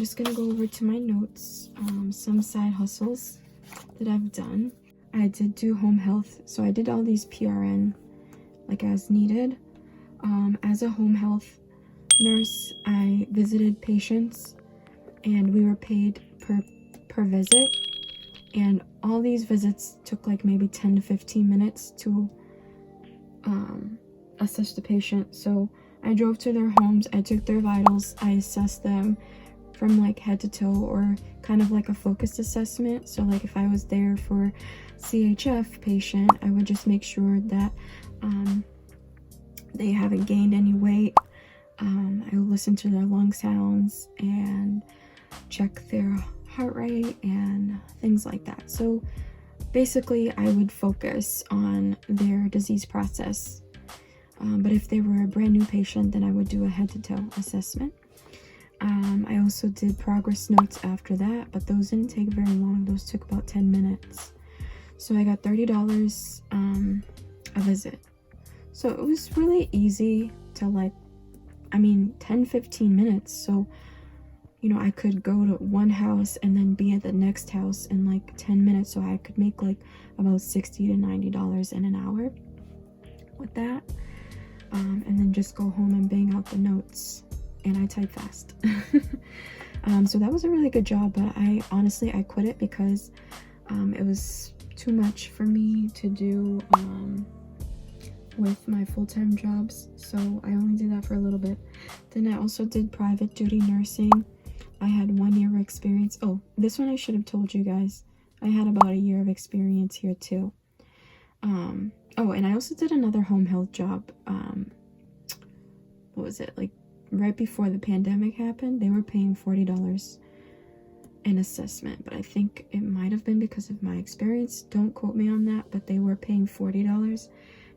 just gonna go over to my notes, some side hustles that I've done. I did do home health, so I did all these PRN like as needed. As a home health nurse, I visited patients and we were paid per visit, and all these visits took like maybe 10 to 15 minutes to assess the patient. So I drove to their homes, I took their vitals, I assessed them from like head to toe, or kind of like a focused assessment. So like if I was there for CHF patient, I would just make sure that they haven't gained any weight. I would listen to their lung sounds and check their heart rate and things like that. So basically I would focus on their disease process. But if they were a brand new patient, then I would do a head to toe assessment. I also did progress notes after that, but those didn't take very long. Those took about 10 minutes. So I got $30 a visit. So it was really easy to 10-15 minutes. So, you know, I could go to one house and then be at the next house in like 10 minutes. So I could make like about $60 to $90 in an hour with that. And then just go home and bang out the notes. And I type fast. So that was a really good job, but I quit it because it was too much for me to do with my full-time jobs. So I only did that for a little bit. Then I also did private duty nursing. I had 1 year of experience. Oh, this one I should have told you guys. I had about a year of experience here too. Oh, and I also did another home health job. What was it, like right before the pandemic happened? They were paying $40 an assessment, but I think it might have been because of my experience. Don't quote me on that, but they were paying $40,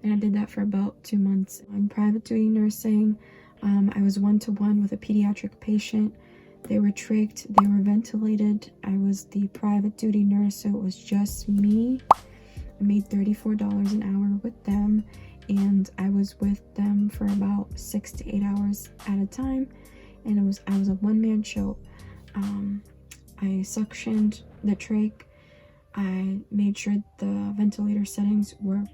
and I did that for about 2 months. In private duty nursing, I was one-to-one with a pediatric patient. They were trached, they were ventilated. I was the private duty nurse, so it was just me. I made $34 an hour with them, and I was with them for about 6 to 8 hours at a time, and I was a one-man show. I suctioned the trach. I made sure the ventilator settings were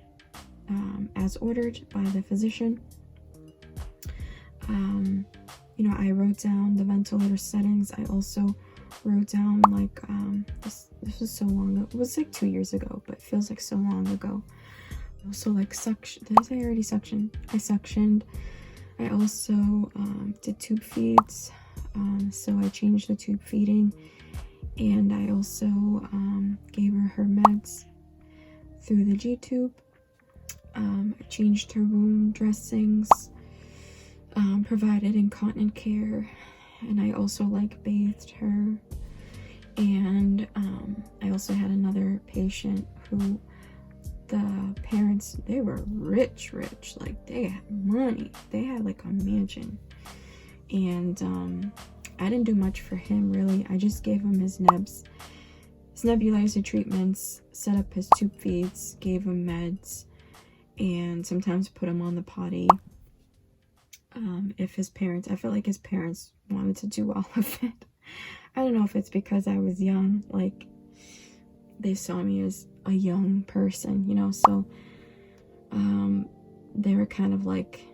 as ordered by the physician. You know, I wrote down the ventilator settings. I also wrote down like this was so long ago. It was like 2 years ago, but it feels like so long ago. Also like suction. Did I say I already suctioned? I suctioned. I also did tube feeds. So I changed the tube feeding, and I also gave her meds through the G-tube. I changed her wound dressings, provided incontinent care, and I also like bathed her. And I also had another patient who the parents, they were rich, like they had money. They had like a mansion, and I didn't do much for him really. I just gave him his nebulizer treatments, set up his tube feeds, gave him meds, and sometimes put him on the potty. If his parents, I feel like his parents wanted to do all of it. I don't know if it's because I was young, like they saw me as a young person, you know, so they were kind of like,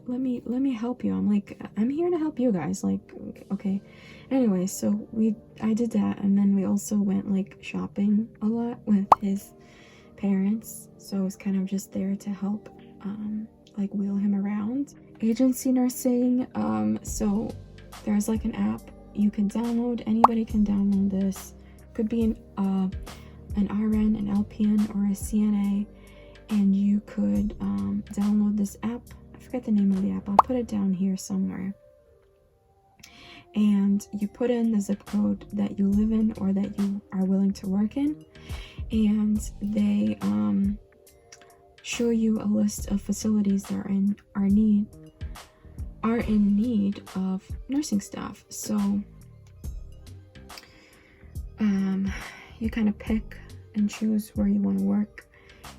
let me help you. I'm like, I'm here to help you guys, like, okay. Anyway, so I did that, and then we also went like shopping a lot with his parents, so I was kind of just there to help like wheel him around. Agency nursing, so there's like an app you can download. Anybody can download this. Could be an RN, an LPN, or a CNA, and you could download this app. I forget the name of the app. I'll put it down here somewhere. And you put in the zip code that you live in or that you are willing to work in, and they show you a list of facilities that are in need of nursing staff. So you kind of pick and choose where you want to work,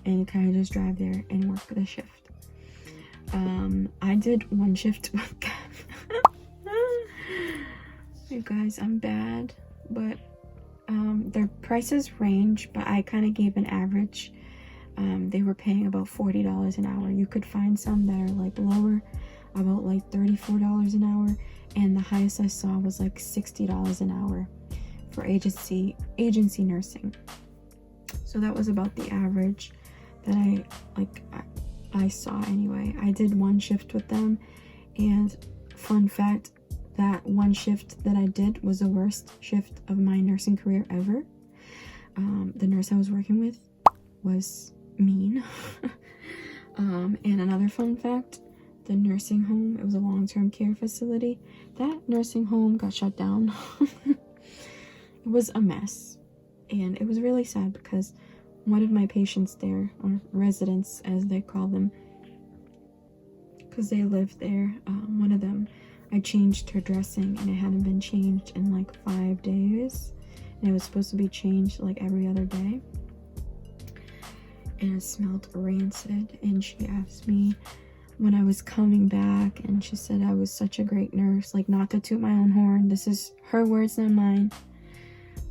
and you kind of just drive there and work the shift. I did one shift with them. You guys, I'm bad, but their prices range, but I kind of gave an average. They were paying about $40 an hour. You could find some that are like lower, about like $34 an hour, and the highest I saw was like $60 an hour for agency nursing. So that was about the average that I saw anyway. I did one shift with them, and fun fact, that one shift that I did was the worst shift of my nursing career ever. The nurse I was working with was mean. And another fun fact, the nursing home, it was a long-term care facility, that nursing home got shut down. It was a mess, and it was really sad because one of my patients there, or residents as they call them, because they lived there, one of them, I changed her dressing and it hadn't been changed in like 5 days, and it was supposed to be changed like every other day, and it smelled rancid. And she asked me when I was coming back, and she said I was such a great nurse, like, not to toot my own horn, this is her words, not mine.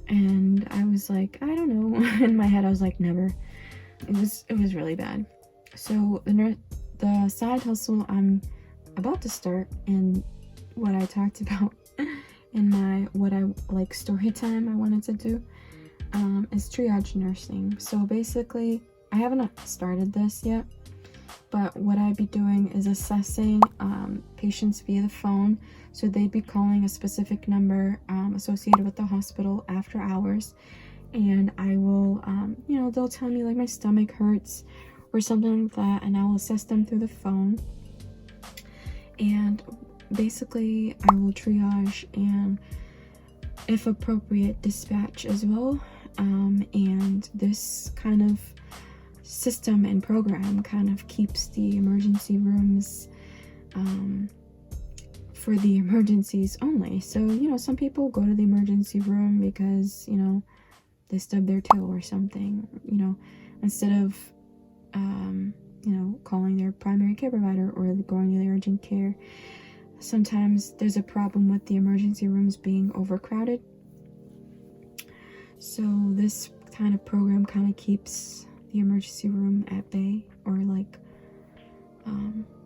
And I was like, I don't know. In my head I was like, never. It was really bad. So the side hustle I'm about to start, and what I talked about in my story time I wanted to do, is triage nursing. So basically, I haven't started this yet, but what I'd be doing is assessing patients via the phone. So they'd be calling a specific number associated with the hospital after hours, and I will, they'll tell me like my stomach hurts or something like that, and I'll assess them through the phone. And basically, I will triage and, if appropriate, dispatch as well. And this kind of system and program kind of keeps the emergency rooms for the emergencies only. So, some people go to the emergency room because, they stubbed their toe or something, instead of, calling their primary care provider or going to the urgent care. Sometimes there's a problem with the emergency rooms being overcrowded. So this kind of program kind of keeps the emergency room at bay, or like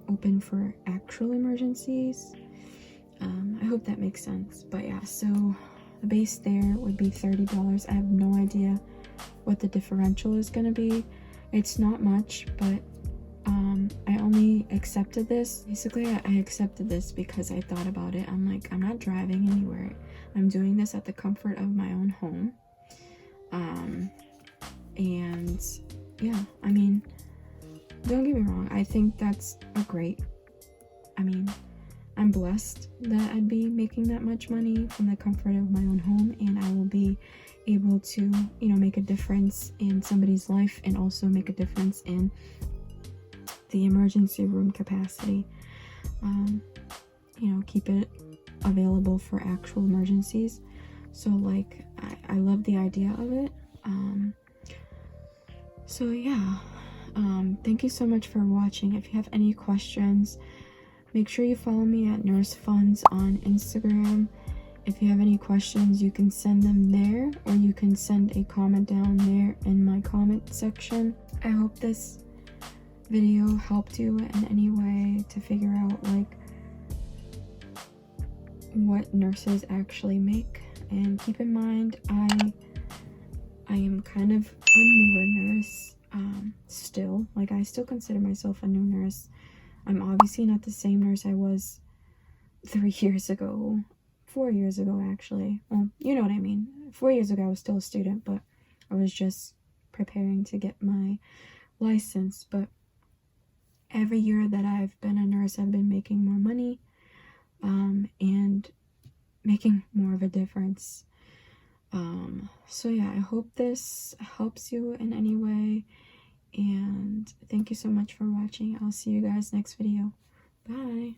open for actual emergencies. I hope that makes sense. But yeah, so the base there would be $30. I have no idea what the differential is going to be. It's not much, but I only accepted this. Basically, I accepted this because I thought about it. I'm like, I'm not driving anywhere. I'm doing this at the comfort of my own home. And yeah, I mean, don't get me wrong. I think that's I'm blessed that I'd be making that much money from the comfort of my own home, and I will be able to, make a difference in somebody's life, and also make a difference in the emergency room capacity. Keep it available for actual emergencies. So like, I love the idea of it. So yeah, thank you so much for watching. If you have any questions, make sure you follow me at Nurse Funds on Instagram. If you have any questions, you can send them there, or you can send a comment down there in my comment section. I hope this video helped you in any way to figure out like what nurses actually make. And keep in mind, I am kind of a newer nurse still. Like, I still consider myself a new nurse. I'm obviously not the same nurse I was 3 years ago, 4 years ago actually. Well, you know what I mean. 4 years ago I was still a student, but I was just preparing to get my license. But every year that I've been a nurse, I've been making more money and making more of a difference. So yeah, I hope this helps you in any way, and thank you so much for watching. I'll see you guys next video. Bye.